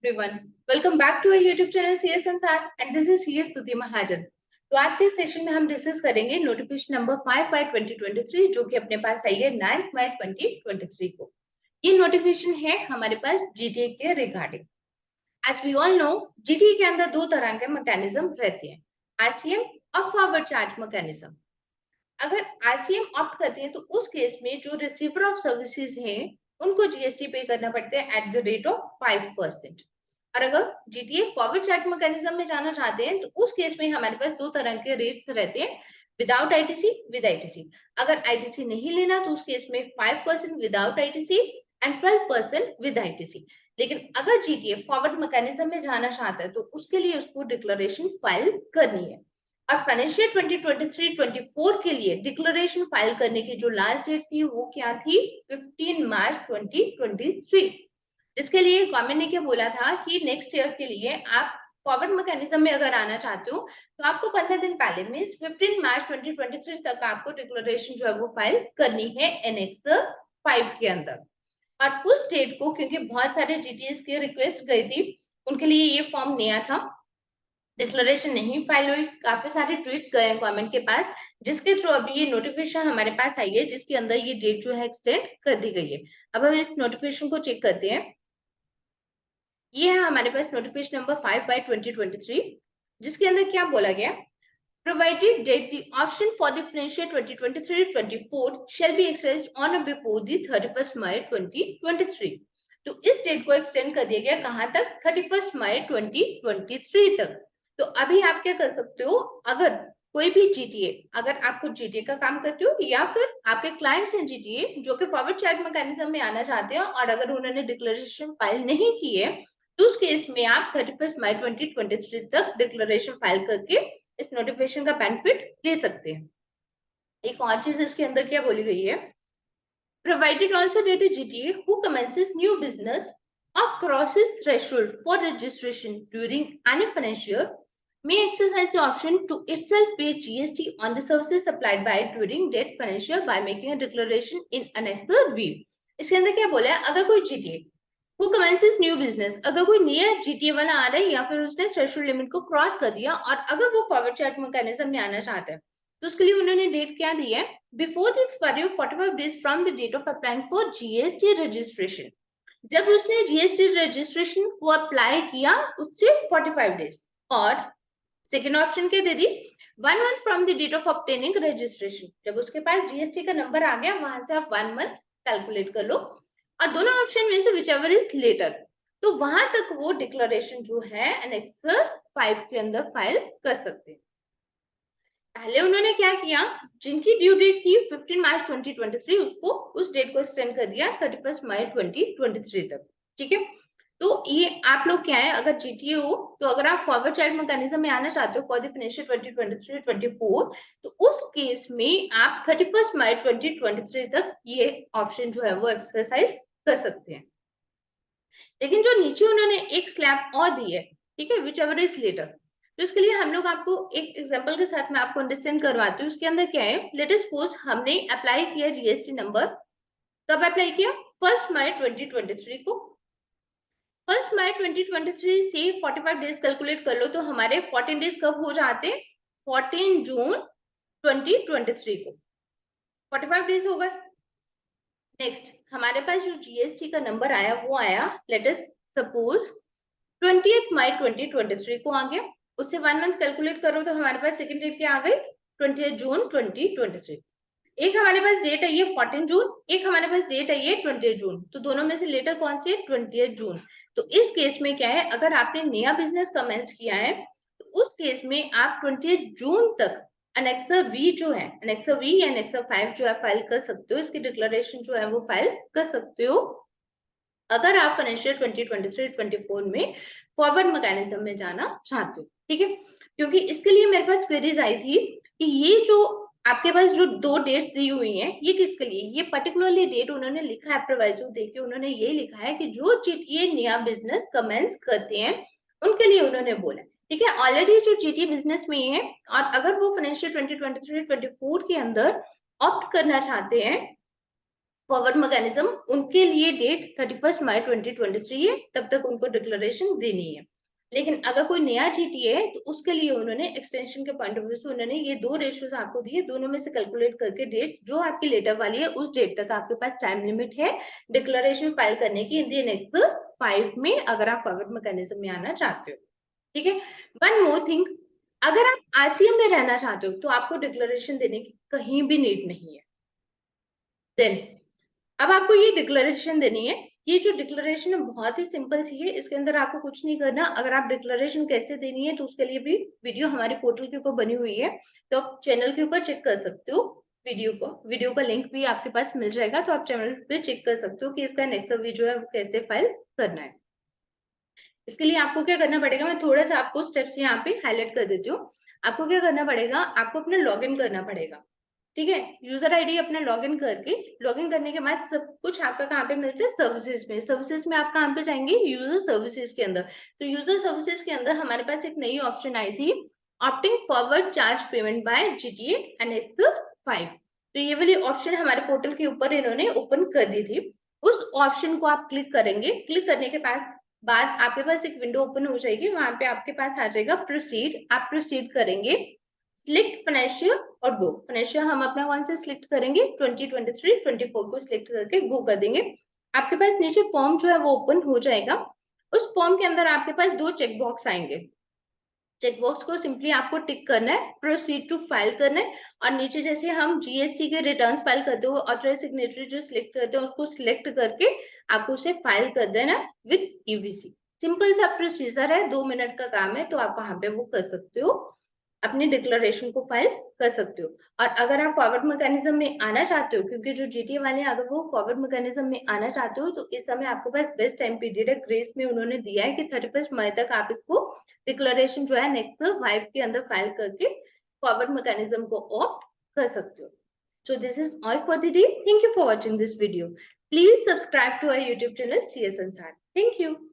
everyone. Welcome back to our YouTube channel CS Ansar and this is CS Stuti Mahajan. तो आज के session में हम discuss करेंगे नोटिफिकेशन नंबर 5 बाय 2023 जो कि अपने पास आई है 9 मई 2023 को। ये नोटिफिकेशन है हमारे पास जीटीए के regarding. As we all know GTA के अंदर दो तरह के मैकेनिज्म रहते हैं, आरसीएम और फॉरवर्ड चार्ज मैकेनिज्म। अगर आरसीएम ऑप्ट करते हैं तो उस केस में जो रिसीवर ऑफ सर्विसेज हैं उनको जीएसटी पे करना पड़ता है एट द रेट ऑफ 5%। और अगर जीटीए फॉरवर्ड चार्ज मैकेनिज्म में जाना चाहते हैं तो उस केस में हमारे पास दो तरह के रेट्स रहते हैं, विदाउट आईटीसी, विद आईटीसी। अगर आईटीसी नहीं लेना तो उस केस में 5% without ITC and 12% with ITC. लेकिन अगर जीटीए फॉरवर्ड मैकेनिज्म में जाना चाहता है तो उसके लिए उसको डिक्लेरेशन फाइल करनी है। और फाइनेंशियल 2023-24 के लिए डिक्लेरेशन फाइल करने की जो लास्ट डेट थी वो क्या थी, 15 मार्च 2023। जिसके लिए गवर्नमेंट ने क्या बोला था कि नेक्स्ट ईयर के लिए आप फॉरवर्ड मैकेनिज्म में अगर आना चाहते हो तो आपको 15 दिन पहले मींस 15 मार्च 2023 तक आपको डिक्लेरेशन जो है वो फाइल करनी है एनेक्स 5 के अंदर। और उस डेट को क्योंकि बहुत सारे जीटीएस की रिक्वेस्ट गई थी, उनके लिए ये फॉर्म नया था, डिक्लेरेशन नहीं फाइल हुई, काफी सारे ट्वीट्स गए गवर्नमेंट के पास, जिसके थ्रू अभी ये नोटिफिकेशन हमारे पास आई है जिसके अंदर ये डेट जो है एक्सटेंड कर दी गई है। अब हम इस नोटिफिकेशन को चेक करते हैं। ये है हमारे पास नोटिफिकेशन नंबर 5 बाय 2023, जिसके अंदर क्या बोला गया, provided that the option for the financial 2023-24 shall be exercised on or before the 31st May 2023। तो इस डेट को एक्सटेंड कर दिया गया कहां तक, 31st मई 2023 तक। तो अभी आप क्या कर सकते हो, अगर कोई भी जीटीए, अगर आप कुछ जीटीए का काम करते हो या फिर आपके क्लाइंट्स हैं जीटीए जो कि फॉरवर्ड चार्ज मैकेनिज्म में आना चाहते हैं और अगर उन्होंने डिक्लेरेशन फाइल नहीं की है तो उस केस में आप 31 मई 2023 तक डिक्लेरेशन फाइल करके इस नोटिफिकेशन का बेनिफिट ले सकते हैं। एक और चीज इसके अंदर क्या बोली गई है, provided also that a GTA who commences new business or crosses threshold for registration during any financial year may exercise the option to itself pay GST on the services supplied by it during that financial year by making a declaration in Annex V। इसके अंदर क्या बोला है, अगर कोई GTA who commences new business, अगर कोई नया जीटीए वाला आ रहा है या फिर उसने थ्रेशोल्ड लिमिट को क्रॉस कर दिया और अगर वो फॉरवर्ड चार्ज मैकेनिज्म में आना चाहता है तो उसके लिए उन्होंने डेट क्या दी है, before the expiry of 45 days from the date of applying for GST registration. जब उसने जीएसटी रजिस्ट्रेशन को अप्लाई किया उससे 45 डेज। और सेकेंड ऑप्शन क्या दे दी, 1 month from the date of obtaining registration. जब उसके पास जीएसटी का नंबर आ गया वहां से आप 1 मंथ कैलकुलेट कर लो और दोनों ऑप्शन में से विचएवर इज लेटर, तो वहां तक वो डिक्लेरेशन जो है एनेक्स 5 के अंदर फाइल कर सकते हैं। पहले उन्होंने क्या किया, जिनकी ड्यू डेट थी 15 मार्च 2023 उसको उस डेट को एक्सटेंड कर दिया 31 मई 2023 तक। ठीक है, तो ये आप लोग क्या है, अगर जीटीए हो तो अगर आप फॉरवर्ड चाइल्ड मैकेनिज्म में आना चाहते हो फॉर द फाइनेंशियल 2023-24 तो उस केस में आप 31 मई 2023 तक ये ऑप्शन जो है वो एक्सरसाइज कर सकते हैं। लेकिन जो नीचे उन्होंने एक स्लैब और दी है, ठीक है, विच एवर इज लेटर, तो इसके लिए हम लोग आपको एक एग्जांपल के साथ मैं आपको अंडरस्टैंड करवाती हूँ। इसके अंदर क्या है, लेट अस सपोज हमने अप्लाई किया जीएसटी नंबर, कब अप्लाई किया, 1 मई 2023 को। 1 मई 2023 से 45 डेज कैलकुलेट कर लो तो हमारे 14 डेज कब हो जाते, 14 जून 2023 को 45 डेज हो गए। नेक्स्ट हमारे पास जो जीएसटी का नंबर आया वो आया, लेट अस सपोज 20 मई 2023 को आ गया, उससे 1 मंथ कैलकुलेट करो तो हमारे पास सेकंड डेट क्या आ गई, 20 जून 2023। एक हमारे पास डेट है ये 14 जून, एक हमारे पास डेट है ये 20 जून, तो दोनों में से लेटर कौन सी है, 20 जून। तो इस केस में क्या है, अगर आपने नया बिजनेस कमेंस किया है तो उस केस में आप 20 जून तक एनेक्सर वी जो है, एनेक्सर वी या एनेक्सर 5 जो है फाइल कर सकते हो, इसकी डिक्लेरेशन जो है वो फाइल कर सकते हो अगर आप फाइनेंशियल 2023-24 में फॉरवर्ड मैकेनिज्म में जाना चाहते हो। ठीक है, क्योंकि इसके लिए मेरे पास क्वेरीज आई थी कि ये जो आपके पास जो दो डेट्स दी हुई हैं ये किसके लिए, ये पर्टिकुलरली डेट उन्होंने लिखा है प्रोवाइजो देके, उन्होंने ये लिखा है कि जो जीटीए नया बिजनेस कमेंस करते हैं उनके लिए उन्होंने बोला। ठीक है, ऑलरेडी जो जीटीए बिजनेस में है और अगर वो फाइनेंशियल 2023-24 के अंदर ऑप्ट करना चाहते हैं फॉरवर्ड मैकेनिज्म उनके लिए डेट 31 मई 2023 है, तब तक उनको डिक्लेरेशन देनी है। लेकिन अगर कोई नया जीटीए है तो उसके लिए उन्होंने एक्सटेंशन के पॉइंट ऑफ व्यू से उन्होंने ये दो रेशियोज आपको दिए, दोनों में से कैलकुलेट करके डेट्स जो आपकी लेटर वाली है उस डेट तक आपके पास टाइम लिमिट है डिक्लेरेशन फाइल करने की इन दी नेक्स्ट 5 में, अगर आप फॉरवर्ड मैकेनिज्म में आना चाहते हो। ठीक है, वन मोर थिंग, अगर आप आरसीएम में रहना चाहते हो तो आपको डिक्लेरेशन देने की कहीं भी नीड नहीं है। देन अब आपको ये डिक्लेरेशन देनी है। ये जो डिक्लेरेशन है बहुत ही सिंपल सी है, इसके अंदर आपको कुछ नहीं करना। अगर आप डिक्लेरेशन कैसे देनी है तो उसके लिए भी वीडियो हमारे पोर्टल के ऊपर बनी हुई है, तो आप चैनल के ऊपर चेक कर सकते हो वीडियो का लिंक भी आपके पास मिल जाएगा, तो आप चैनल पे चेक कर सकते हो कि इसका नेक्स्ट वीडियो है वो कैसे फाइल करना है। इसके लिए आपको क्या करना पड़ेगा, मैं थोड़ा सा आपको स्टेप्स यहाँ पे हाईलाइट कर देती हूँ। आपको क्या करना पड़ेगा, आपको अपना लॉगिन करना पड़ेगा। ठीक है, यूजर आईडी अपना लॉगिन करके, लॉगिन करने के बाद सब कुछ आपका कहाँ पे मिलता है, सर्विसेज में। सर्विसेज में आप कहाँ पे जाएंगे, यूजर सर्विसेज के अंदर। तो यूजर सर्विसेज के अंदर हमारे पास एक नई ऑप्शन आई थी, opting forward charge payment by GTA NX 5। तो ये वाली ऑप्शन हमारे पोर्टल के ऊपर इन्होंने ओपन कर दी थी। उस ऑप्शन को आप क्लिक करेंगे। क्लिक करने के बाद आपके पास एक विंडो ओपन हो जाएगी, वहां पे आपके पास आ जाएगा प्रोसीड। आप प्रोसीड करेंगे, सिलेक्ट फाइनेंशियल और गो। फाइनेंशियल हम अपना कौन से सिलेक्ट करेंगे, 2023-24 को सिलेक्ट करके गो कर देंगे। आपके पास नीचे फॉर्म जो है वो ओपन हो जाएगा। उस फॉर्म के अंदर आपके पास दो चेक बॉक्स आएंगे। चेक बॉक्स को सिंपली आपको टिक करना है, प्रोसीड टू फाइल करना है, और नीचे जैसे हम जीएसटी के रिटर्न्स फाइल करते हो ऑथराइज सिग्नेटरी जो सिलेक्ट करते हैं उसको सिलेक्ट करके आपको उसे फाइल कर देना विद ईवीसी। सिंपल सा प्रोसीजर है, 2 मिनट का काम है, तो आप वहां पे वो कर सकते हो, अपनी डिक्लेरेशन को फाइल कर सकते हो। और अगर आप फॉरवर्ड मैकेनिज्म में आना चाहते हो, क्योंकि जो जीटीए वाले अगर वो फॉरवर्ड मैकेनिज्म में आना चाहते हो तो इस समय आपके पास बेस्ट टाइम पीरियड है, ग्रेस में उन्होंने दिया है कि 31 मई तक आप इसको डिक्लेरेशन जो है नेक्स्ट 5 के अंदर फाइल करके फॉरवर्ड मैकेनिज्म को ऑप्ट कर सकते हो। So this is all for the day. Thank you for watching this video. Please subscribe to our YouTube channel CS Ansar. Thank you.